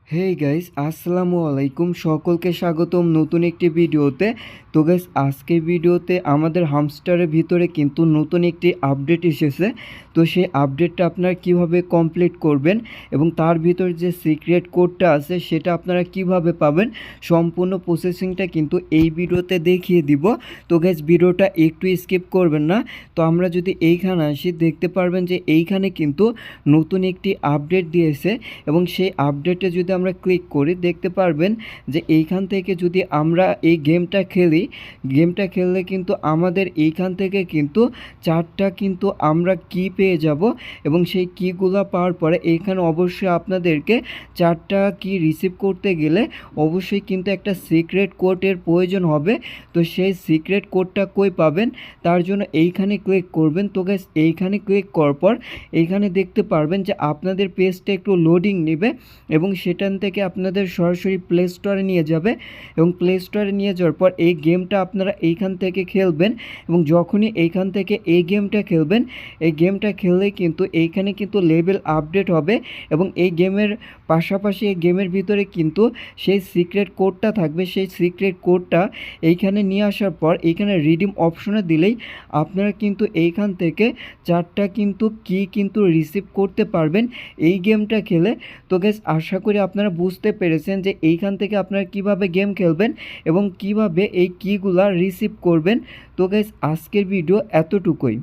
Hey guys, আসসালামু আলাইকুম। সকলকে স্বাগতম নতুন একটি ভিডিওতে। তো গাইস, আজকের ভিডিওতে আমাদের হামস্টারের ভিতরে কিন্তু নতুন একটি আপডেট এসেছে। তো সেই আপডেটটা আপনারা কিভাবে কমপ্লিট করবেন এবং তার ভিতর যে সিক্রেট কোডটা আছে সেটা আপনারা কিভাবে পাবেন, সম্পূর্ণ প্রসেসিংটা কিন্তু এই ভিডিওতে দেখিয়ে দিব। তো গাইস, ভিডিওটা একটু স্কিপ করবেন না। তো আমরা যদি এইখানে আসি, দেখতে পারবেন যে এইখানে কিন্তু নতুন একটি আপডেট দিয়েছে এবং সেই আপডেটে যদি আমরা ক্লিক করি, দেখতে পারবেন যে এইখান থেকে যদি আমরা এই গেমটা খেললে কিন্তু আমাদের এইখান থেকে কিন্তু চারটা কিন্তু আমরা কি পেয়ে যাব এবং সেই কিগুলো পাওয়ার পরে এইখানে অবশ্যই আপনাদেরকে চারটা কি রিসিভ করতে গেলে অবশ্যই কিন্তু একটা সিক্রেট কোডের প্রয়োজন হবে। তো সেই সিক্রেট কোডটা কই পাবেন, তার জন্য এইখানে ক্লিক করবেন। তো গাইস, এইখানে ক্লিক করার পর এইখানে দেখতে পারবেন যে আপনাদের পেজটা একটু লোডিং নেবে এবং সেখান থেকে আপনাদের সরাসরি প্লে স্টোরে নিয়ে যাবে এবং প্লে স্টোরে নিয়ে যাওয়ার পর এই গেমটা আপনারা এইখান থেকে খেলবেন এবং যখনই এইখান থেকে এই গেমটা খেলবেন, এই গেমটা খেললেই কিন্তু এইখানে কিন্তু লেভেল আপডেট হবে এবং এই গেমের পাশাপাশি এই গেমের ভিতরে কিন্তু সেই সিক্রেট কোডটা থাকবে। সেই সিক্রেট কোডটা এইখানে নিয়ে আসার পর এইখানে রিডিম অপশনে দিলেই আপনারা কিন্তু এইখান থেকে চারটা কিন্তু কি কিন্তু রিসিভ করতে পারবেন এই গেমটা খেলে। তো গাইস, আশা করি আপনারা বুঝতে পেরেছেন যে এইখান থেকে আপনারা কিভাবে গেম খেলবেন এবং কিভাবে এই কিগুলা রিসিভ করবেন। তো গাইস, আজকের ভিডিও এতটুকুই।